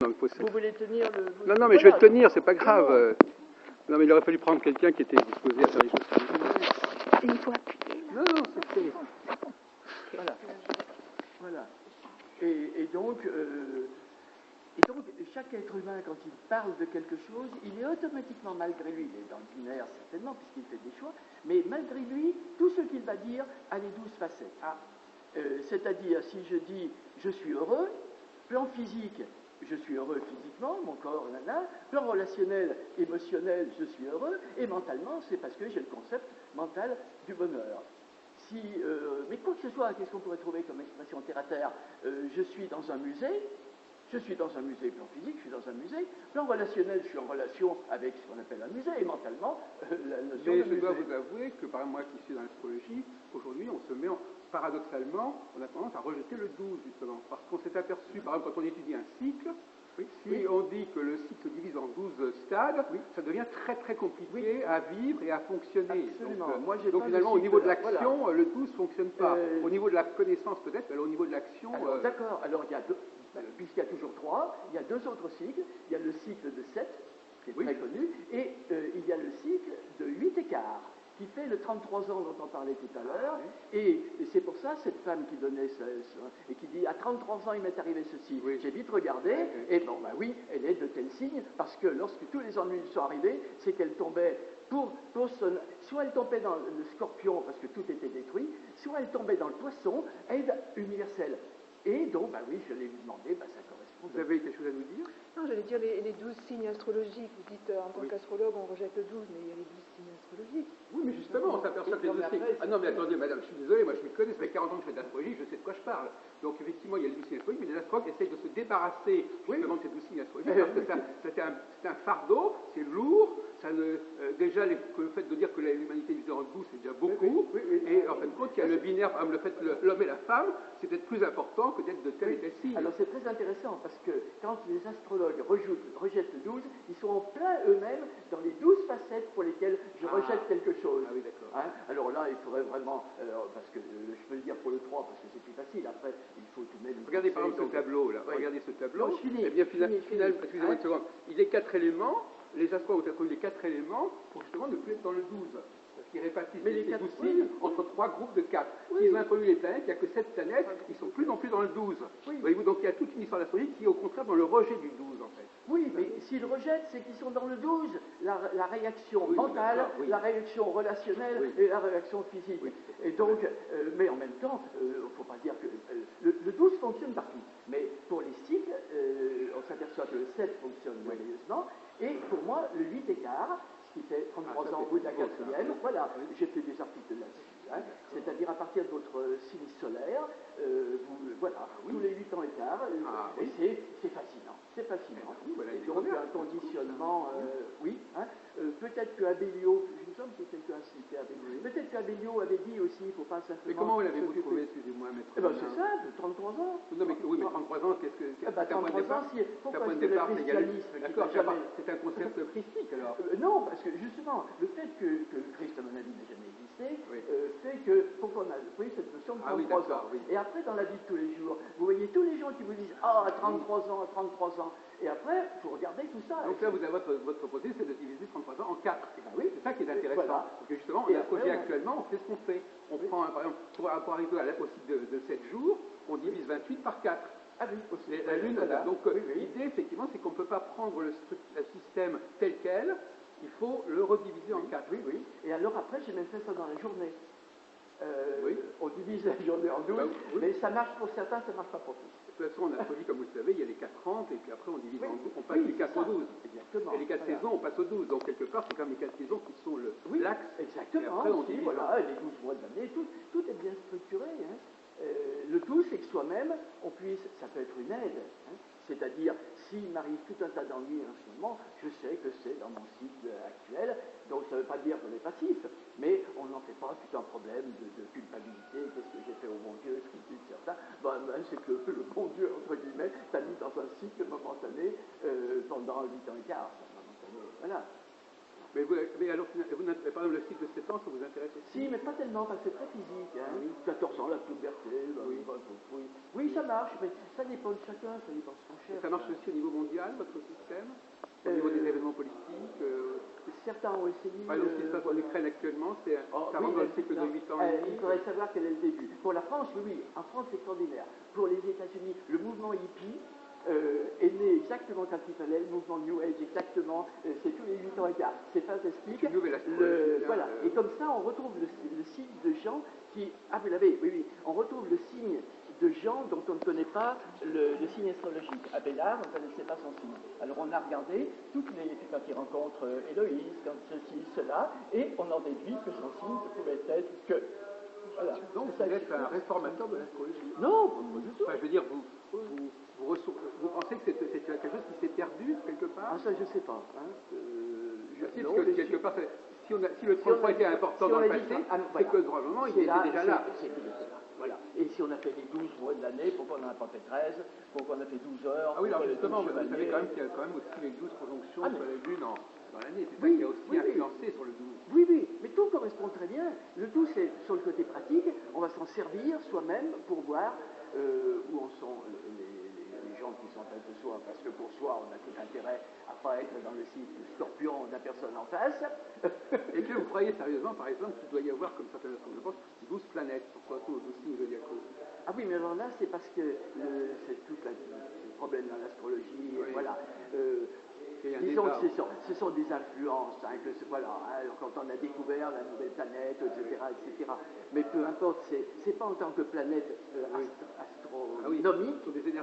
Vous voulez tenir le... Non, non, mais je vais le tenir, c'est pas grave. Non, mais il aurait fallu prendre quelqu'un qui était disposé à faire les choses comme ça. Il faut appuyer là. Non, non, c'est... Voilà. Voilà. Et donc, chaque être humain, quand il parle de quelque chose, il est automatiquement, malgré lui, il est dans le binaire certainement, puisqu'il fait des choix, mais malgré lui, tout ce qu'il va dire a les 12 facettes. C'est-à-dire, si je dis « je suis heureux », plan physique, je suis heureux physiquement, mon corps, nana, plan relationnel, émotionnel, je suis heureux, et mentalement, c'est parce que j'ai le concept mental du bonheur. Mais quoi que ce soit, qu'est-ce qu'on pourrait trouver comme expression terre-à-terre? Je suis dans un musée, plan physique, je suis dans un musée, plan relationnel, je suis en relation avec ce qu'on appelle un musée, et mentalement, la notion de musée. Mais je dois vous avouer que, par exemple, moi qui suis dans l'astrologie, aujourd'hui, on se met, paradoxalement, on a tendance à rejeter le 12, justement, parce qu'on s'est aperçu, par exemple, quand on étudie un cycle, si on dit que le cycle se divise en 12 stades, ça devient très très compliqué à vivre et à fonctionner. Absolument. Donc finalement, au niveau de l'action, le 12 ne fonctionne pas. Au niveau de la connaissance peut-être, mais au niveau de l'action... D'accord, alors il y a deux, puisqu'il y a toujours 3, il y a 2 autres cycles. Il y a le cycle de 7, qui est très connu, et il y a le cycle de 8 écarts, qui fait le 33 ans dont on parlait tout à l'heure, et c'est pour ça, cette femme qui donnait ça, et qui dit, à 33 ans, il m'est arrivé ceci, j'ai vite regardé, et bon, bah oui, elle est de tel signe, parce que lorsque tous les ennuis lui sont arrivés, c'est qu'elle tombait soit elle tombait dans le scorpion, parce que tout était détruit, soit elle tombait dans le poisson, aide universelle. Et donc, bah oui, je l'ai demandé, bah ça correspond. Vous avez quelque chose à nous dire? Non, j'allais dire les 12 signes astrologiques. Vous dites, en tant qu'astrologue, on rejette le 12, mais il y a les 12 signes astrologiques. Oui, mais justement, on s'aperçoit que les 12 signes... Ah non, mais attendez, madame, je suis désolé, moi je me connais, ça fait 40 ans que je fais de l'astrologie, je sais de quoi je parle. Donc effectivement, il y a les 12 signes astrologiques, mais les astrologues essayent de se débarrasser justement de ces 12 signes astrologiques, parce que c'est un fardeau, c'est lourd, déjà le fait de dire que l'humanité est en 12, c'est déjà beaucoup, et en fin de compte, il y a le binaire, le fait que l'homme et la femme, c'est peut-être plus important que d'être de tel et tel signe. Alors c'est très intéressant, parce que quand les astrologues rejettent le 12, ils sont en plein eux-mêmes dans les 12 facettes pour lesquelles je rejette quelque chose. Ah oui, d'accord. Alors là, il faudrait vraiment, parce que je peux le dire pour le 3, parce que c'est plus facile, après, il faut tout de même... Regardez par exemple ce tableau, là, regardez ce tableau, non, eh bien finalement, excusez-moi une seconde, il est 4 éléments, les astrologues ont introduit les 4 éléments pour justement ne plus être dans le 12. Parce qu'ils répartissent les 12 signes entre 3 groupes de 4. S'ils ont introduit les planètes, il n'y a que 7 planètes, ils ne sont plus non plus dans le 12. Voyez-vous, donc il y a toute une histoire d'astrologie qui est au contraire dans le rejet du 12 en fait. Oui, mais s'ils rejettent, c'est qu'ils sont dans le 12. La réaction mentale, la réaction relationnelle et la réaction physique. Et donc, mais en même temps, il ne faut pas dire que le 12 fonctionne partout. Mais pour les cycles, on s'aperçoit que le 7 fonctionne merveilleusement. Et pour moi, le 8 écart, ce qui fait 33 ans au bout de la 4e, voilà, j'ai fait des articles là-dessus. C'est-à-dire à partir de votre signe solaire, tous les 8 ans et quart, et c'est fascinant. C'est fascinant. Et donc un conditionnement, peut-être que Abellio, je me semble que quelqu'un a cité Abellio, peut-être qu'Abellio avait dit aussi, il ne faut pas simplement... Mais comment l'avez-vous trouvé, excusez-moi, maître? Eh bien c'est simple, 33 ans. Non, mais, oui, mais 33 ans, qu'est-ce que... Eh ben, 33 ans, pourquoi est-ce que le christianisme... D'accord, c'est un concept christique alors. Non, parce que justement, le fait que le Christ, à mon avis, n'a jamais existé, fait que, pourquoi on a pris cette notion de 33 ans. Et après, dans la vie de tous les jours, vous voyez tous les gens qui vous disent « Ah, 33 ans, 33 ans ». Et après, vous regardez tout ça. Donc là, vous avez votre hypothèse, c'est de diviser 33 ans en 4. Ben oui, c'est ça qui est intéressant. Voilà. Parce que justement, en astrologie actuellement, on fait ce qu'on fait. On prend, par exemple, pour arriver au cycle de 7 jours, on divise 28 par 4. Ah oui, aussi. La Lune, donc l'idée, effectivement, c'est qu'on ne peut pas prendre le système tel quel, il faut le rediviser en 4. Oui, oui. Et alors après, j'ai même fait ça dans la journée. On divise la journée en 12, mais ça marche pour certains, ça ne marche pas pour tous. De toute façon, en astrologie, comme vous le savez, il y a les 4/30, et puis après on divise en 12, on passe du 4 au 12. Exactement. Et les 4 saisons, on passe au 12. Donc quelque part, c'est quand même les 4 saisons qui sont l'axe. Exactement. Et après, on divise les 12 mois de l'année, tout est bien structuré. Le tout, c'est que soi-même, on puisse, ça peut être une aide. C'est-à-dire, s'il m'arrive tout un tas d'ennuis en ce moment, je sais que c'est dans mon cycle actuel, donc ça ne veut pas dire qu'on est passif, mais on n'en fait pas tout un problème de culpabilité, qu'est-ce que j'ai fait au bon Dieu, ce qui dit certain. C'est que le bon Dieu, entre guillemets, t'a mis dans un cycle momentané pendant 8 ans et quart. Momentané, voilà. Mais alors, par exemple, le cycle de 7 ans, ça vous intéresse aussi? Si, mais pas tellement, parce que c'est très physique. Hein. Oui. 14 ans, la puberté, oui, ça marche, mais ça dépend de chacun, ça dépend de ce qu'on cherche. Ça marche aussi au niveau mondial, votre système? Au niveau des événements politiques? Certains ont essayé... Par exemple, ce qui se passe en Ukraine actuellement, ça rentre dans le cycle de 8 ans et demi. Il faudrait savoir quel est le début. Pour la France, oui, en France, c'est extraordinaire. Pour les États-Unis, le mouvement hippie est né exactement quand il fallait, le mouvement New Age exactement, c'est tous les 8 ans et quart. C'est fantastique. C'est une nouvelle astrologie. Voilà. Et comme ça, on retrouve le signe de gens qui... Ah, vous l'avez, oui. On retrouve le signe de gens dont on ne connaît pas le signe astrologique. Abélard, on ne connaissait pas son signe. Alors on a regardé quand il rencontre Héloïse, quand ceci, cela, et on en déduit que son signe pouvait être que... Voilà. Donc vous êtes un réformateur de l'astrologie? Non, pas du tout. Enfin, je veux dire, vous pensez que c'est quelque chose qui s'est perdu quelque part? Ah, ça, je ne sais pas. Hein. Parce que quelque part, si le 33 était important dans le passé, c'est que probablement il était déjà là. Voilà. Et si on a fait les 12 mois de l'année, pourquoi on n'en a pas fait 13? Pourquoi on a fait 12 heures? Ah oui, alors justement, vous savez quand même qu'il y a quand même aussi les 12 conjonctions sur les lunes dans l'année. C'est ça qui a aussi influencé sur le 12. Oui, mais tout correspond très bien. Le tout, c'est sur le côté pratique, on va s'en servir soi-même pour voir où en sont les gens qui sont en face de soi, parce que pour soi, on a tout intérêt à pas être dans le cycle du scorpion de la personne en face. Et que vous croyez sérieusement, par exemple, qu'il doit y avoir, comme certaines personnes le pensent, 12 planètes, pourquoi tous 12 signes zodiacaux? Ah oui, mais alors là, c'est parce que c'est tout le problème dans l'astrologie, voilà. Disons que ce sont des influences, hein, quand on a découvert la nouvelle planète, etc. Mais peu importe, c'est pas en tant que planète astronomique,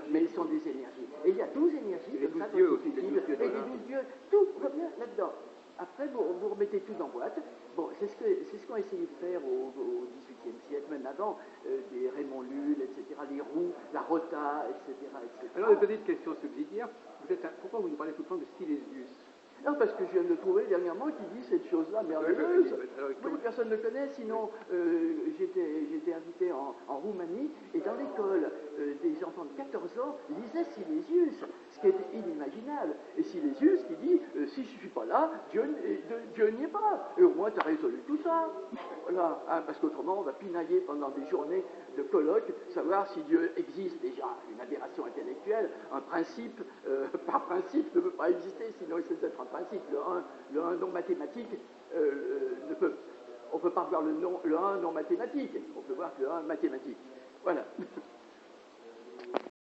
mais ils sont des énergies. Et il y a 12 énergies, et comme ça, et les 12 dieux, tout revient là-dedans. Après, vous remettez tout dans boîte. Bon, c'est ce qu'ont essayé de faire au XVIIIe siècle, même avant, des Raymond Lull, etc., les Roux, la Rota, etc. Alors, une petite question subsidiaire. Pourquoi vous nous parlez tout le temps de Silésius? Non, parce que je viens de le trouver dernièrement qui dit cette chose-là merveilleuse. Oui, personne ne le connaît, sinon j'étais invité en Roumanie et dans l'école, des enfants de 14 ans lisaient Silésius, ce qui était inimaginable. Et Silésius qui dit si je ne suis pas là, Dieu n'y est pas. Et au moins tu as résolu tout ça. Voilà, hein, parce qu'autrement on va pinailler pendant des journées de colloques, savoir si Dieu existe déjà, une aberration intellectuelle, un principe, par principe, ne peut pas exister, sinon il cesse d'être un principe. Le 1 non mathématique, on ne peut pas voir le 1 non mathématique, on peut voir que le 1 mathématique. Voilà.